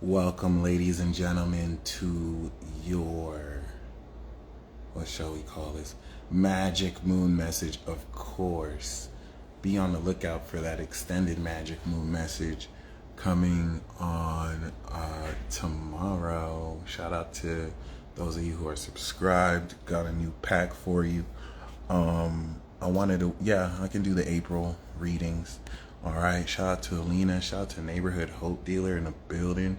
Welcome, ladies and gentlemen, to your, what shall we call this? Magic Moon message, of course. Be on the lookout for that extended Magic Moon message coming on tomorrow. Shout out to those of you who are subscribed. Got a new pack for you. I wanted to, I can do the April readings. All right, shout out to Alina, shout out to Neighborhood Hope Dealer in the building.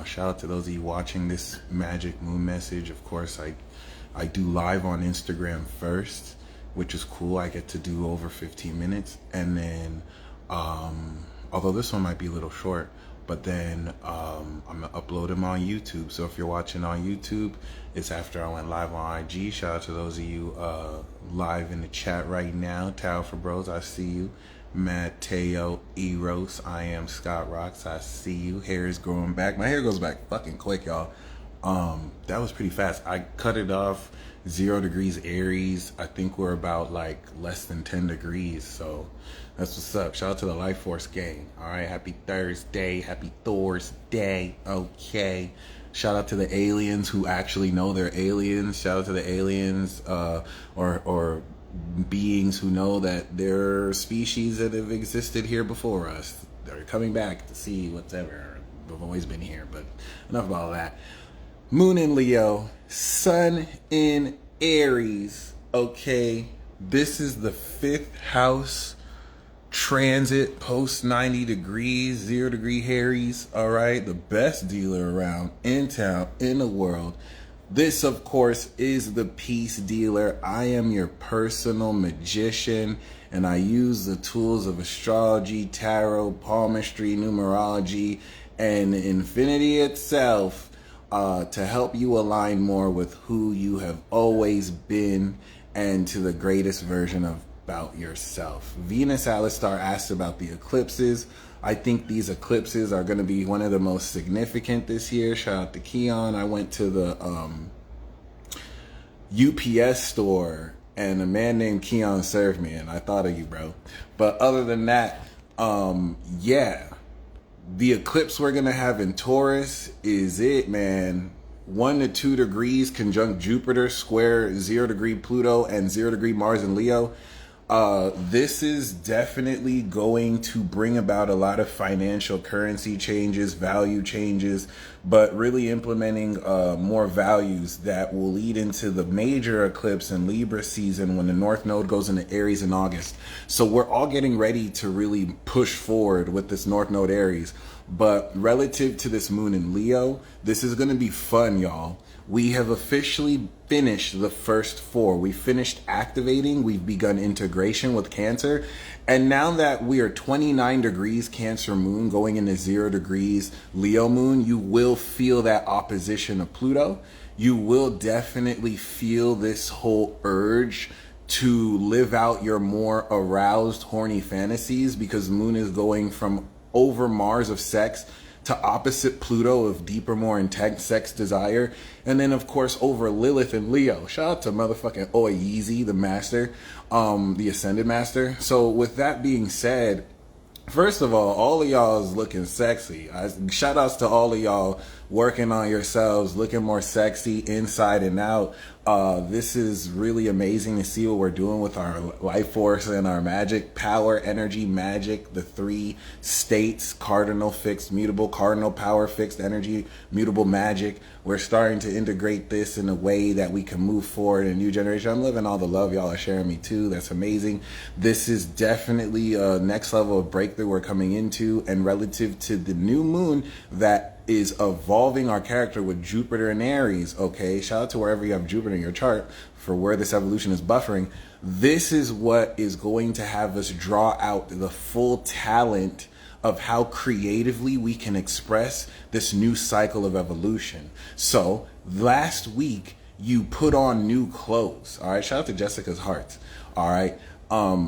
Shout out to those of you watching this Magic Moon message. Of course, I do live on Instagram first, which is cool. I get to do over 15 minutes. And then, although this one might be a little short, but then I'm gonna upload them on YouTube. So if you're watching on YouTube, it's after I went live on IG. Shout out to those of you live in the chat right now. Tao for Bros, I see you. Mateo Eros, I am Scott Rocks, I see you. Hair is growing back. My hair goes back fucking quick, y'all. That was pretty fast. I cut it off 0 degrees Aries. I think we're about like less than 10 degrees. So that's what's up. Shout out to the Life Force gang. All right. Happy Thursday. Happy Thor's Day. Okay. Shout out to the aliens who actually know they're aliens. Shout out to the aliens, or beings who know that there are species that have existed here before us. They're coming back to see whatever. We've always been here, but enough about all that. Moon in Leo, Sun in Aries. Okay, this is the 5th house transit post 90 degrees, 0 degree Harry's. All right, the best dealer around in town, in the world. This, of course, is the Peace Dealer. I am your personal magician, and I use the tools of astrology, tarot, palmistry, numerology, and infinity itself to help you align more with who you have always been and to the greatest version of about yourself. Venus Alistar asked about the eclipses. I think these eclipses are going to be one of the most significant this year. Shout out to Keon. I went to the UPS store and a man named Keon served me, and I thought of you, bro. But other than that, the eclipse we're going to have in Taurus is it, man. 1 to 2 degrees conjunct Jupiter, square 0 degree Pluto, and 0 degree Mars in Leo. This is definitely going to bring about a lot of financial currency changes, value changes, but really implementing more values that will lead into the major eclipse in Libra season when the North Node goes into Aries in August. So we're all getting ready to really push forward with this North Node Aries. But relative to this moon in Leo, this is going to be fun, y'all. We have officially finished the first 4. We finished activating. We've begun integration with Cancer. And now that we are 29 degrees Cancer moon going into 0 degrees Leo moon, you will feel that opposition of Pluto. You will definitely feel this whole urge to live out your more aroused, horny fantasies because moon is going from over Mars of sex to opposite Pluto of deeper, more intense sex desire. And then, of course, over Lilith and Leo. Shout out to motherfucking Oyeezy, the master, the Ascended Master. So with that being said, first of all of y'all is looking sexy. Shout outs to all of y'all working on yourselves, looking more sexy inside and out. This is really amazing to see what we're doing with our life force and our magic, power, energy, magic, the 3 states, cardinal, fixed, mutable, cardinal, power, fixed, energy, mutable, magic. We're starting to integrate this in a way that we can move forward in a new generation. I'm loving all the love y'all are sharing me too. That's amazing. This is definitely a next level of breakthrough we're coming into, and relative to the new moon that is evolving our character with Jupiter and Aries. Okay, shout out to wherever you have Jupiter in your chart for where this evolution is buffering. This is what is going to have us draw out the full talent of how creatively we can express this new cycle of evolution. So last week you put on new clothes. All right, shout out to Jessica's heart. All right,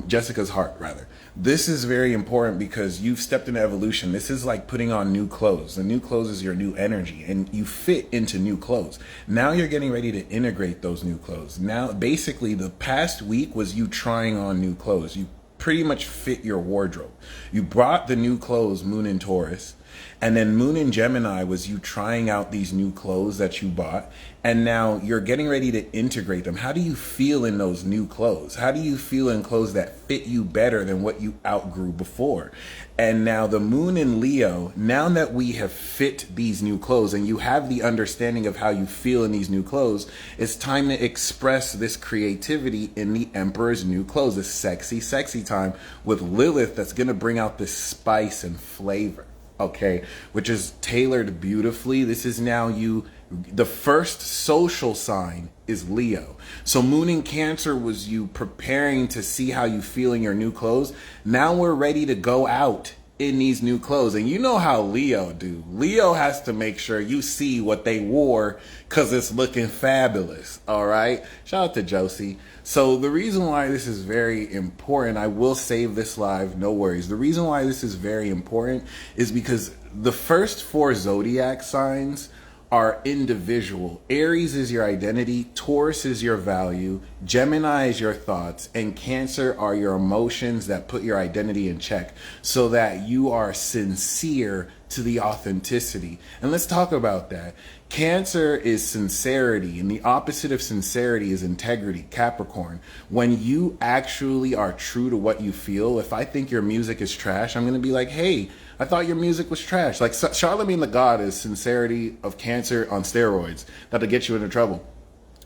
Jessica's heart rather. This is very important because you've stepped into evolution. This is like putting on new clothes. The new clothes is your new energy, and you fit into new clothes. Now you're getting ready to integrate those new clothes. Now, basically, the past week was you trying on new clothes. You pretty much fit your wardrobe. You brought the new clothes, Moon in Taurus, And then moon in Gemini was you trying out these new clothes that you bought. And now you're getting ready to integrate them. How do you feel in those new clothes? How do you feel in clothes that fit you better than what you outgrew before? And now the moon in Leo, now that we have fit these new clothes and you have the understanding of how you feel in these new clothes, it's time to express this creativity in the Emperor's new clothes, this sexy, sexy time with Lilith that's going to bring out this spice and flavor, okay, which is tailored beautifully. This is now you. The first social sign is Leo. So moon in Cancer was you preparing to see how you feel in your new clothes. Now we're ready to go out in these new clothes. And you know how Leo do. Leo has to make sure you see what they wore because it's looking fabulous. All right. Shout out to Josie. So the reason why this is very important, I will save this live, no worries. The reason why this is very important is because the first 4 zodiac signs are individual. Aries is your identity, Taurus is your value, Gemini is your thoughts, and Cancer are your emotions that put your identity in check so that you are sincere to the authenticity. And let's talk about that. Cancer is sincerity, and the opposite of sincerity is integrity, Capricorn. When you actually are true to what you feel, if I think your music is trash, I'm going to be like, hey, I thought your music was trash. Like Charlemagne the God is sincerity of Cancer on steroids. That'll get you into trouble.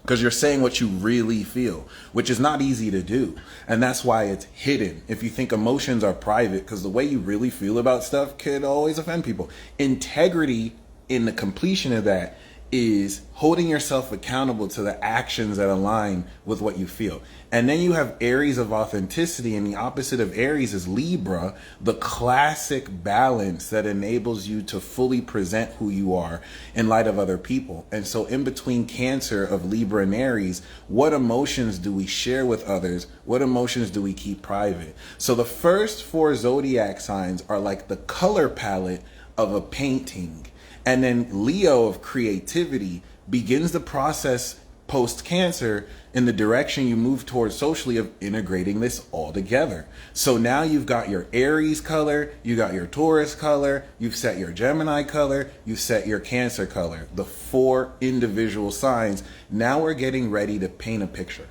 Because you're saying what you really feel, which is not easy to do. And that's why it's hidden. If you think emotions are private, because the way you really feel about stuff could always offend people. Integrity in the completion of that is holding yourself accountable to the actions that align with what you feel. And then you have Aries of authenticity, and the opposite of Aries is Libra, the classic balance that enables you to fully present who you are in light of other people. And so in between Cancer of Libra and Aries, what emotions do we share with others? What emotions do we keep private? So the first 4 zodiac signs are like the color palette of a painting. And then Leo of creativity begins the process post-Cancer in the direction you move towards socially of integrating this all together. So now you've got your Aries color, you got your Taurus color, you've set your Gemini color, you've set your Cancer color, the 4 individual signs. Now we're getting ready to paint a picture.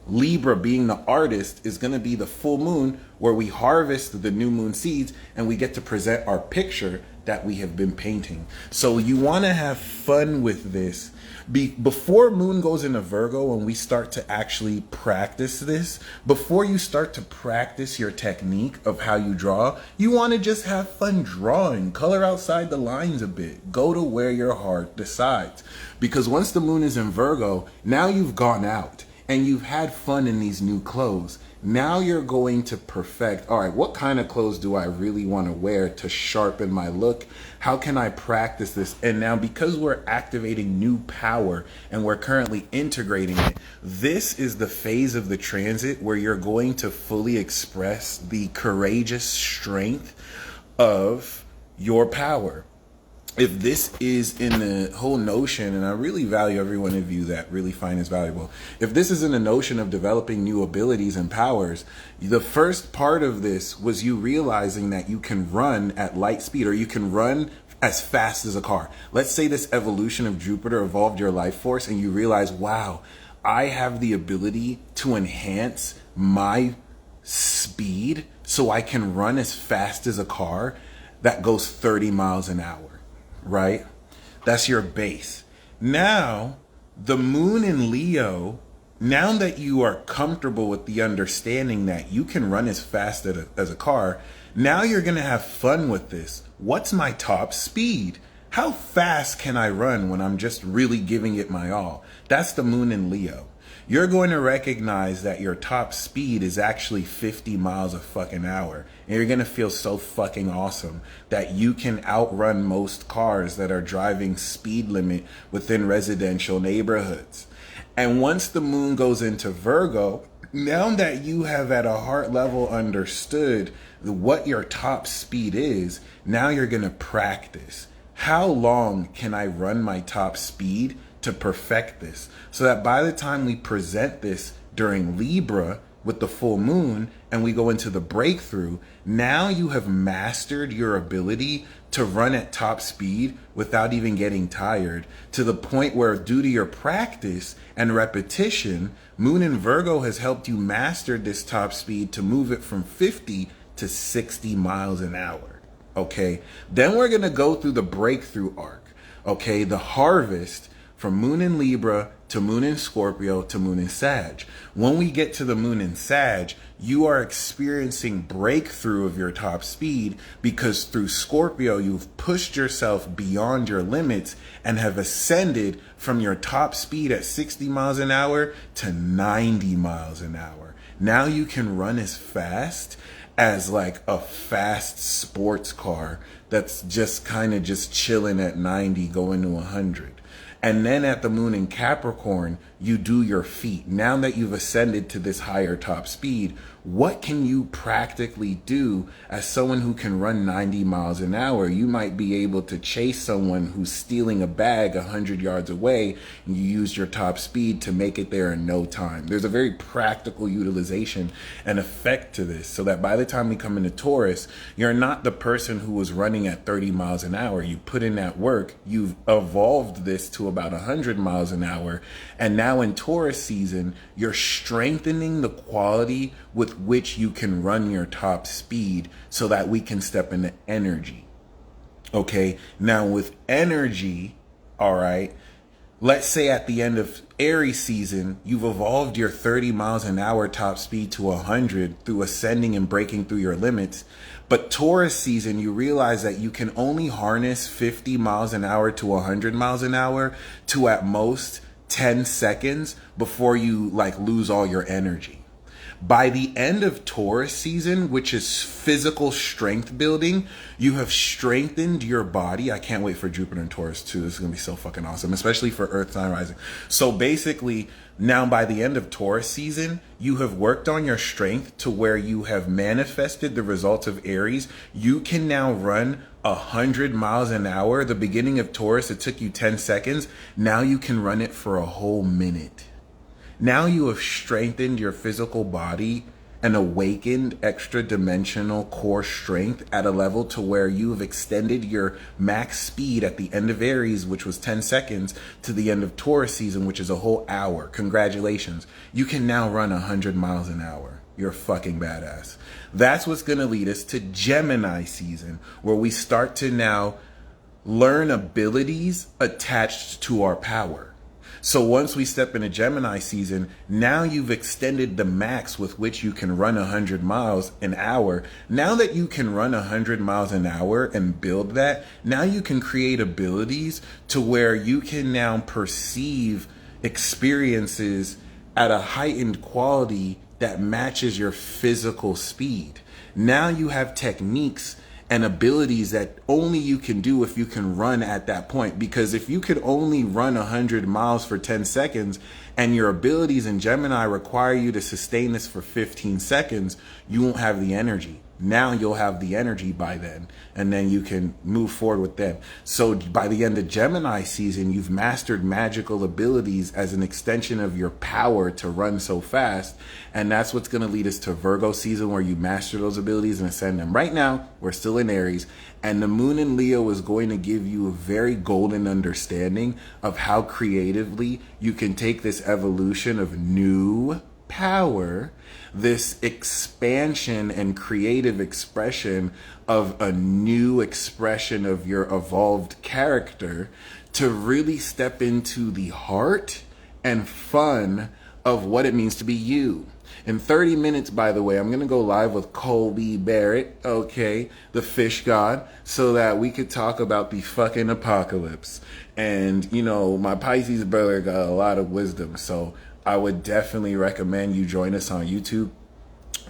Libra, being the artist, is going to be the full moon where we harvest the new moon seeds and we get to present our picture that we have been painting. So you want to have fun with this. Before moon goes into Virgo and we start to actually practice this, before you start to practice your technique of how you draw, you want to just have fun drawing. Color outside the lines a bit. Go to where your heart decides. Because once the moon is in Virgo, now you've gone out and you've had fun in these new clothes. Now you're going to perfect, all right, what kind of clothes do I really want to wear to sharpen my look? How can I practice this? And now because we're activating new power and we're currently integrating it, this is the phase of the transit where you're going to fully express the courageous strength of your power. If this is in the whole notion, and I really value every one of you that really find this valuable, if this is in the notion of developing new abilities and powers, the first part of this was you realizing that you can run at light speed, or you can run as fast as a car. Let's say this evolution of Jupiter evolved your life force and you realize, wow, I have the ability to enhance my speed so I can run as fast as a car that goes 30 miles an hour. Right? That's your base. Now, the moon in Leo, now that you are comfortable with the understanding that you can run as fast as a car, now you're going to have fun with this. What's my top speed? How fast can I run when I'm just really giving it my all? That's the moon in Leo. You're going to recognize that your top speed is actually 50 miles a fucking hour. And you're going to feel so fucking awesome that you can outrun most cars that are driving speed limit within residential neighborhoods. And once the moon goes into Virgo, now that you have at a heart level understood what your top speed is, now you're going to practice. How long can I run my top speed to perfect this, so that by the time we present this during Libra, with the full moon and we go into the breakthrough, now you have mastered your ability to run at top speed without even getting tired, to the point where, due to your practice and repetition, Moon in Virgo has helped you master this top speed to move it from 50 to 60 miles an hour. Okay, then we're going to go through the breakthrough arc. Okay, the harvest from Moon in Libra to Moon in Scorpio to Moon in Sag. When we get to the Moon in Sag, you are experiencing breakthrough of your top speed, because through Scorpio, you've pushed yourself beyond your limits and have ascended from your top speed at 60 miles an hour to 90 miles an hour. Now you can run as fast as like a fast sports car that's just kind of just chilling at 90 going to 100. And then at the Moon in Capricorn, you do your feat. Now that you've ascended to this higher top speed, what can you practically do as someone who can run 90 miles an hour? You might be able to chase someone who's stealing a bag 100 yards away, and you use your top speed to make it there in no time. There's a very practical utilization and effect to this, so that by the time we come into Taurus, you're not the person who was running at 30 miles an hour. You put in that work, you've evolved this to about 100 miles an hour, and now in Taurus season, you're strengthening the quality with which you can run your top speed so that we can step into energy. Okay, now with energy, all right, let's say at the end of Aries season, you've evolved your 30 miles an hour top speed to 100 through ascending and breaking through your limits. But Taurus season, you realize that you can only harness 50 miles an hour to 100 miles an hour to at most 10 seconds before you like lose all your energy. By the end of Taurus season, which is physical strength building, you have strengthened your body. I can't wait for Jupiter and Taurus too. This is going to be so fucking awesome, especially for Earth sign rising. So basically, now by the end of Taurus season, you have worked on your strength to where you have manifested the results of Aries. You can now run 100 miles an hour. The beginning of Taurus, it took you 10 seconds. Now you can run it for a whole minute. Now you have strengthened your physical body and awakened extra dimensional core strength at a level to where you have extended your max speed at the end of Aries, which was 10 seconds, to the end of Taurus season, which is a whole hour. Congratulations. You can now run 100 miles an hour. You're fucking badass. That's what's going to lead us to Gemini season, where we start to now learn abilities attached to our power. So once we step into Gemini season, now you've extended the max with which you can run 100 miles an hour. Now that you can run 100 miles an hour and build that, now you can create abilities to where you can now perceive experiences at a heightened quality that matches your physical speed. Now you have techniques and abilities that only you can do if you can run at that point. Because if you could only run 100 miles for 10 seconds and your abilities in Gemini require you to sustain this for 15 seconds, you won't have the energy. Now you'll have the energy by then, and then you can move forward with them. So by the end of Gemini season, you've mastered magical abilities as an extension of your power to run so fast. And that's what's going to lead us to Virgo season, where you master those abilities and ascend them. Right now, we're still in Aries, and the Moon in Leo is going to give you a very golden understanding of how creatively you can take this evolution of new power, this expansion and creative expression of a new expression of your evolved character, to really step into the heart and fun of what it means to be you. In 30 minutes, by the way, I'm going to go live with Colby Barrett, okay, the fish god, so that we could talk about the fucking apocalypse. And, you know, my Pisces brother got a lot of wisdom, so I would definitely recommend you join us on YouTube.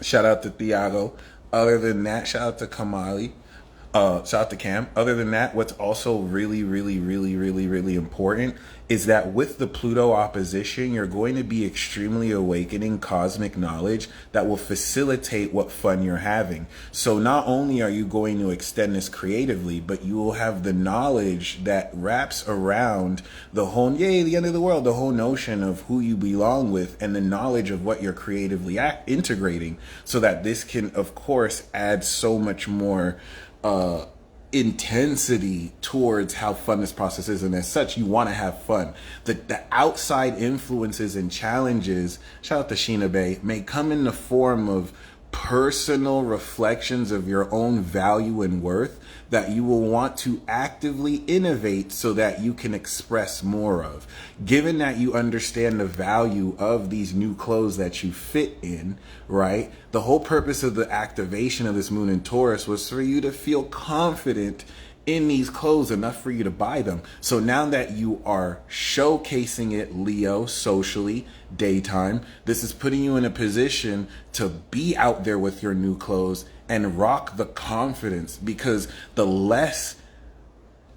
Shout out to Thiago. Other than that, shout out to Kamali. Shout out to Cam. Other than that, what's also really, really, really, really, really important is that with the Pluto opposition, you're going to be extremely awakening cosmic knowledge that will facilitate what fun you're having. So not only are you going to extend this creatively, but you will have the knowledge that wraps around the whole, yay, the end of the world, the whole notion of who you belong with and the knowledge of what you're creatively integrating, so that this can, of course, add so much more intensity towards how fun this process is. And as such, you want to have fun. The outside influences and challenges, shout out to Sheena Bay, may come in the form of personal reflections of your own value and worth that you will want to actively innovate so that you can express more of. Given that you understand the value of these new clothes that you fit in, right? The whole purpose of the activation of this moon in Taurus was for you to feel confident in these clothes enough for you to buy them. So now that you are showcasing it, Leo, socially, daytime, this is putting you in a position to be out there with your new clothes and rock the confidence, because the less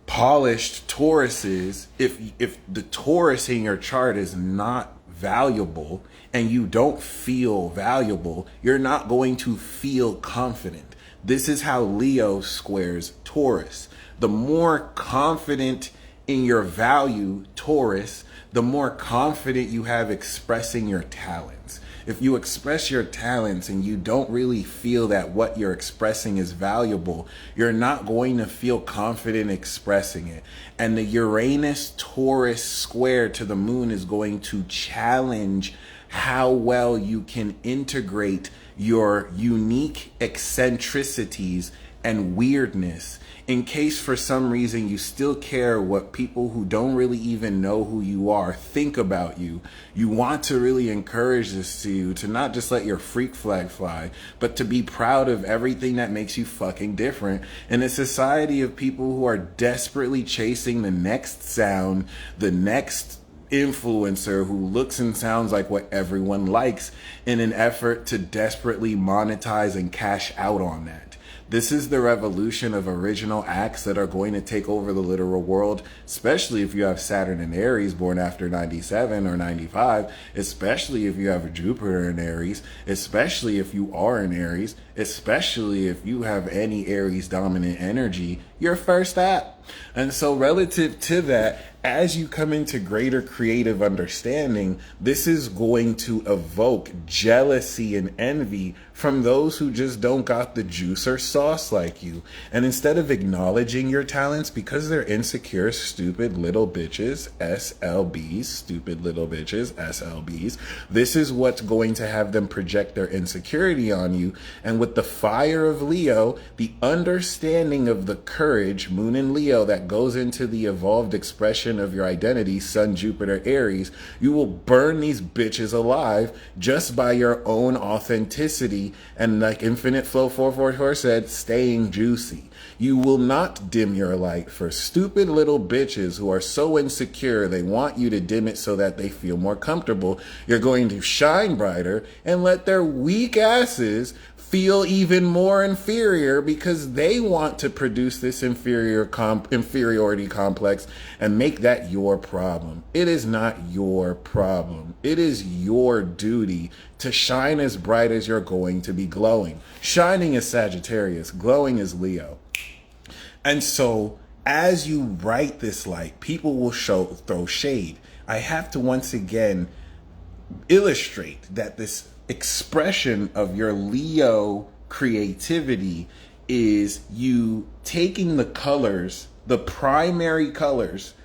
polished Taurus is, if the Taurus in your chart is not valuable and you don't feel valuable, you're not going to feel confident. This is how Leo squares Taurus. The more confident in your value, Taurus, the more confident you have expressing your talents. If you express your talents and you don't really feel that what you're expressing is valuable, you're not going to feel confident expressing it. And the Uranus-Taurus square to the moon is going to challenge how well you can integrate your unique eccentricities and weirdness, in case for some reason you still care what people who don't really even know who you are think about you. You want to really encourage this to you, to not just let your freak flag fly, but to be proud of everything that makes you fucking different in a society of people who are desperately chasing the next sound, the next influencer who looks and sounds like what everyone likes, in an effort to desperately monetize and cash out on that. This is the revolution of original acts that are going to take over the literal world, especially if you have Saturn in Aries born after 97 or 95, especially if you have Jupiter in Aries, especially if you are in Aries, especially if you have any Aries dominant energy, your first app. And so relative to that, as you come into greater creative understanding, this is going to evoke jealousy and envy from those who just don't got the juice or sauce like you. And instead of acknowledging your talents, because they're insecure, stupid little bitches, SLBs, stupid little bitches, SLBs, this is what's going to have them project their insecurity on you. And with the fire of Leo, the understanding of the courage, moon in Leo, that goes into the evolved expression of your identity, Sun, Jupiter, Aries, you will burn these bitches alive just by your own authenticity and, like Infinite Flow 444 said, staying juicy. You will not dim your light for stupid little bitches who are so insecure they want you to dim it so that they feel more comfortable. You're going to shine brighter and let their weak asses feel even more inferior because they want to produce this inferiority complex and make that your problem. It is not your problem. It is your duty to shine as bright as you're going to be glowing. Shining is Sagittarius, glowing is Leo. And so as you write this light, people will throw shade. I have to once again illustrate that this expression of your Leo creativity is you taking the colors, the primary colors,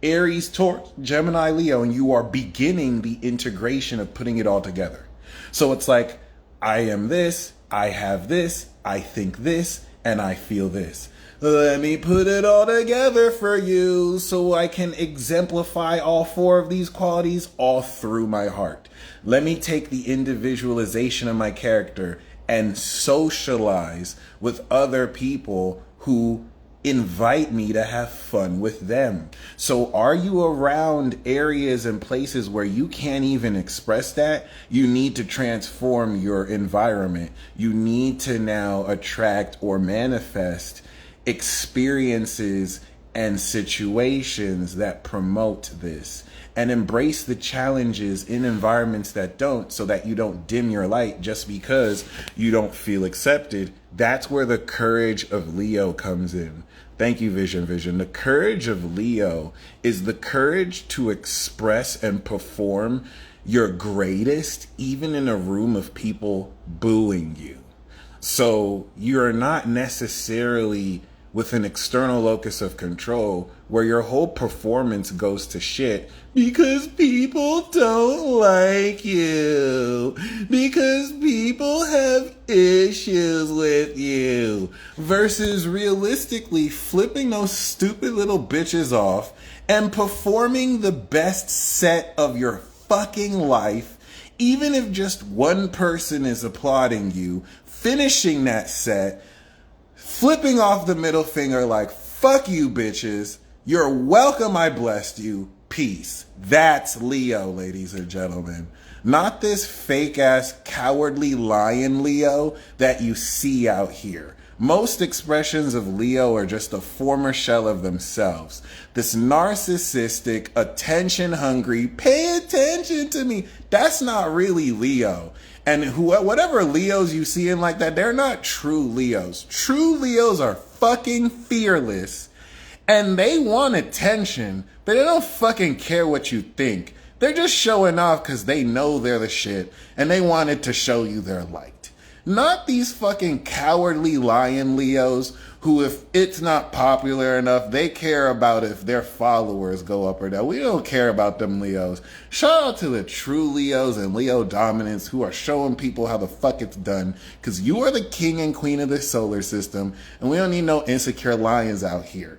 Aries, Taurus, Gemini, Leo, and you are beginning the integration of putting it all together. So it's like, I am this, I have this, I think this, and I feel this. Let me put it all together for you so I can exemplify all four of these qualities all through my heart. Let me take the individualization of my character and socialize with other people who invite me to have fun with them. So are you around areas and places where you can't even express that? You need to transform your environment. You need to now attract or manifest experiences and situations that promote this, and embrace the challenges in environments that don't, so that you don't dim your light just because you don't feel accepted. That's where the courage of Leo comes in. Thank you, Vision. The courage of Leo is the courage to express and perform your greatest, even in a room of people booing you. So you're not necessarily with an external locus of control where your whole performance goes to shit because people don't like you, because people have issues with you, versus realistically flipping those stupid little bitches off and performing the best set of your fucking life, even if just one person is applauding you, finishing that set, flipping off the middle finger like, fuck you bitches, you're welcome, I blessed you, peace. That's Leo, ladies and gentlemen. Not this fake ass cowardly lion Leo that you see out here. Most expressions of Leo are just a former shell of themselves. This narcissistic, attention hungry, pay attention to me. That's not really Leo. And whatever Leos you see in like that, they're not true Leos. True Leos are fucking fearless. And they want attention, but they don't fucking care what you think. They're just showing off because they know they're the shit and they wanted to show you their light. Not these fucking cowardly lion Leos who, if it's not popular enough, they care about if their followers go up or down. We don't care about them Leos. Shout out to the true Leos and Leo dominants who are showing people how the fuck it's done, because you are the king and queen of the solar system, and we don't need no insecure lions out here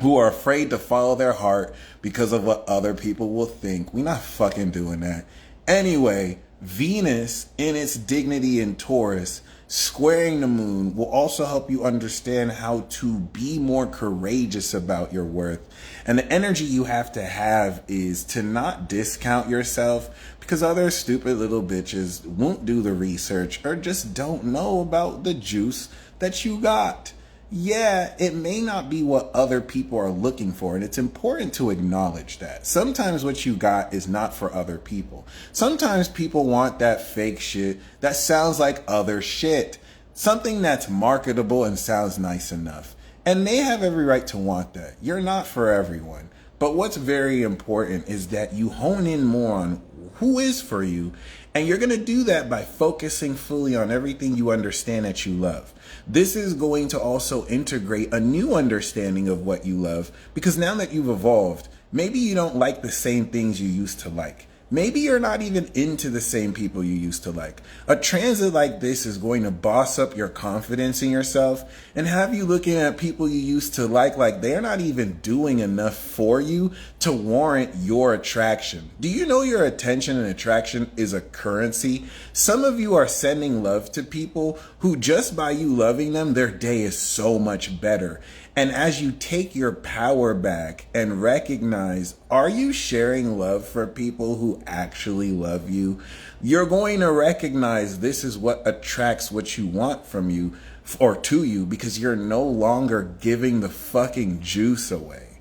who are afraid to follow their heart because of what other people will think. We're not fucking doing that. Anyway, Venus in its dignity in Taurus squaring the moon will also help you understand how to be more courageous about your worth. And the energy you have to have is to not discount yourself because other stupid little bitches won't do the research or just don't know about the juice that you got. Yeah, it may not be what other people are looking for, and it's important to acknowledge that. Sometimes what you got is not for other people. Sometimes people want that fake shit that sounds like other shit. Something that's marketable and sounds nice enough. And they have every right to want that. You're not for everyone. But what's very important is that you hone in more on who is for you, and you're going to do that by focusing fully on everything you understand that you love. This is going to also integrate a new understanding of what you love, because now that you've evolved, maybe you don't like the same things you used to like. Maybe you're not even into the same people you used to like. A transit like this is going to boss up your confidence in yourself and have you looking at people you used to like they're not even doing enough for you to warrant your attraction. Do you know your attention and attraction is a currency? Some of you are sending love to people who, just by you loving them, their day is so much better. And as you take your power back and recognize, are you sharing love for people who actually love you? You're going to recognize this is what attracts what you want from you or to you, because you're no longer giving the fucking juice away.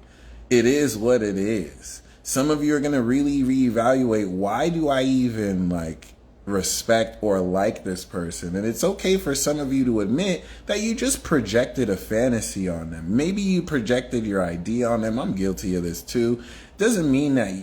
It is what it is. Some of you are going to really reevaluate, why do I even respect or like this person? And it's okay for some of you to admit that you just projected a fantasy on them. Maybe you projected your idea on them. I'm guilty of this too. Doesn't mean that,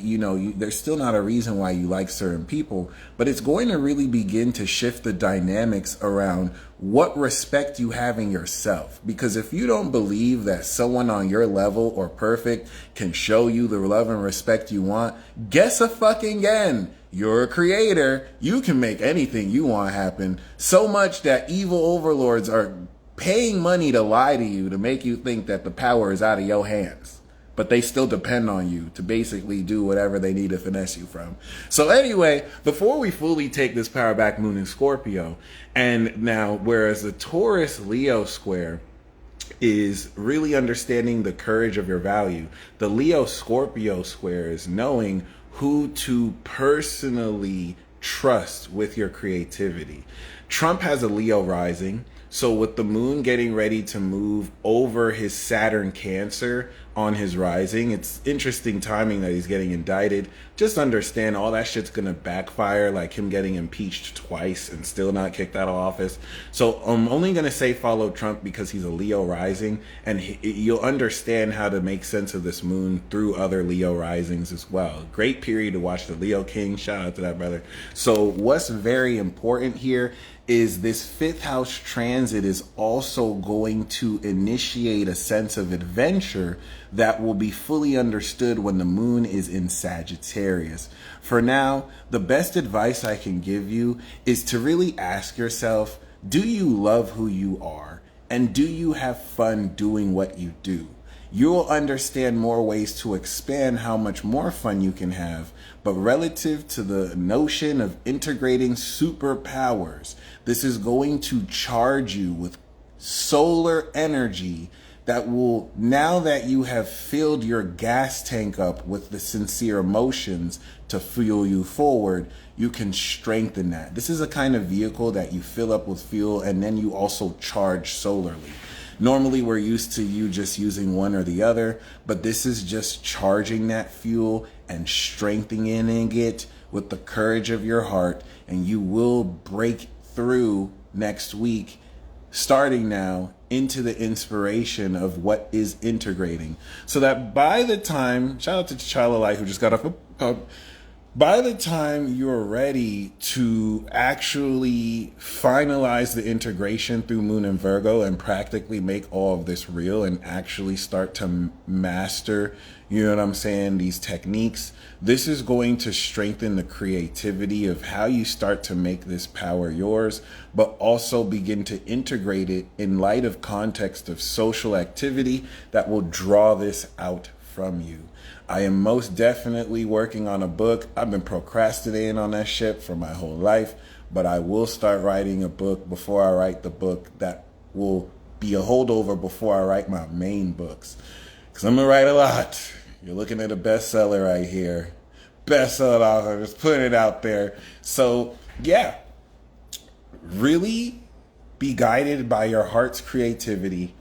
there's still not a reason why you like certain people, but it's going to really begin to shift the dynamics around what respect you have in yourself. Because if you don't believe that someone on your level or perfect can show you the love and respect you want, guess again. You're a creator. You can make anything you want happen. So much that evil overlords are paying money to lie to you to make you think that the power is out of your hands. But they still depend on you to basically do whatever they need to finesse you from. So anyway, before we fully take this power back moon in Scorpio, and now whereas the Taurus Leo square is really understanding the courage of your value, the Leo Scorpio square is knowing who to personally trust with your creativity. Trump has a Leo rising, So with the moon getting ready to move over his Saturn Cancer on his rising, it's interesting timing that he's getting indicted. Just understand all that shit's gonna backfire, like him getting impeached twice and still not kicked out of office. So I'm only gonna say follow Trump because he's a Leo rising, and you'll understand how to make sense of this moon through other Leo risings as well. Great period to watch the Leo King. Shout out to that brother. So what's very important here is this fifth house transit is also going to initiate a sense of adventure that will be fully understood when the moon is in Sagittarius. For now, the best advice I can give you is to really ask yourself, do you love who you are? And do you have fun doing what you do? You'll understand more ways to expand how much more fun you can have. But relative to the notion of integrating superpowers, this is going to charge you with solar energy that will, now that you have filled your gas tank up with the sincere emotions to fuel you forward, you can strengthen that. This is a kind of vehicle that you fill up with fuel and then you also charge solarly. Normally, we're used to you just using one or the other, but this is just charging that fuel and strengthening it with the courage of your heart, and you will break through next week, starting now, into the inspiration of what is integrating. So that by the time, shout out to T'Challa Light who just got off, by the time you're ready to actually finalize the integration through Moon and Virgo and practically make all of this real and actually start to master, you know what I'm saying, these techniques, this is going to strengthen the creativity of how you start to make this power yours, but also begin to integrate it in light of context of social activity that will draw this out from you. I am most definitely working on a book. I've been procrastinating on that shit for my whole life, but I will start writing a book before I write the book that will be a holdover before I write my main books. Because I'm going to write a lot. You're looking at a bestseller right here. Bestseller author, just putting it out there. So, yeah, really be guided by your heart's creativity.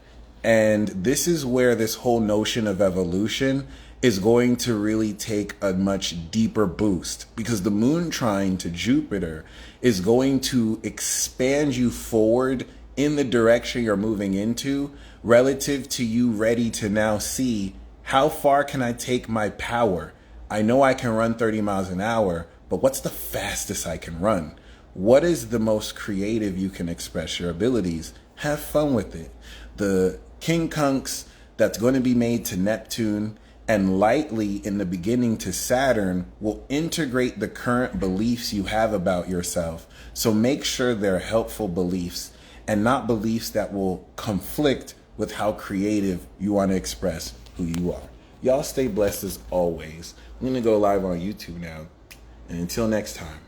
And this is where this whole notion of evolution is going to really take a much deeper boost, because the moon trine to Jupiter is going to expand you forward in the direction you're moving into, relative to you ready to now see, how far can I take my power? I know I can run 30 miles an hour, but what's the fastest I can run? What is the most creative you can express your abilities? Have fun with it. The King Kunks that's going to be made to Neptune and lightly in the beginning to Saturn will integrate the current beliefs you have about yourself. So make sure they're helpful beliefs and not beliefs that will conflict with how creative you want to express who you are. Y'all stay blessed as always. I'm going to go live on YouTube now. And until next time.